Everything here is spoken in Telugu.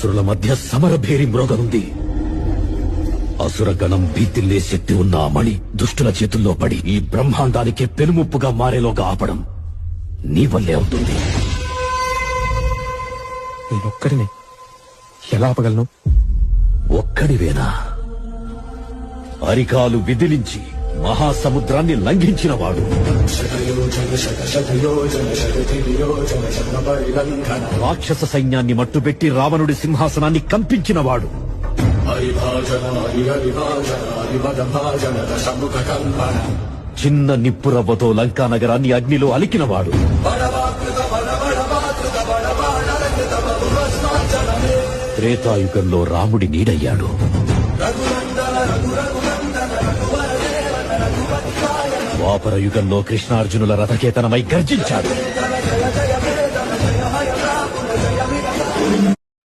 అసురుల మధ్య సమరభేరి మ్రోగనుంది. అసురగణం భీతిల్లే శక్తి ఉన్న ఆ మణి దుష్టుల చేతుల్లో పడి ఈ బ్రహ్మాండానికి పెనుముప్పుగా మారేలోగా ఆపడం నీ వల్లే అవుతుంది. నేనొక్కడిని ఎలా ఆపగలను? ఒక్కడివేనా? అరికాలు విదిలించి మహాసముద్రాన్ని లంఘించినవాడు, రాక్షస సైన్యాన్ని మట్టుబెట్టి రావణుడి సింహాసనాన్ని కంపించినవాడు, చిన్న నిప్పురవ్వతో లంకా నగరాన్ని అగ్నిలో అలికినవాడు, త్రేతాయుగంలో రాముడి నీడయ్యాడు, ద్వాపర యుగంలో కృష్ణార్జునుల రథకేతనమై గర్జించాడు.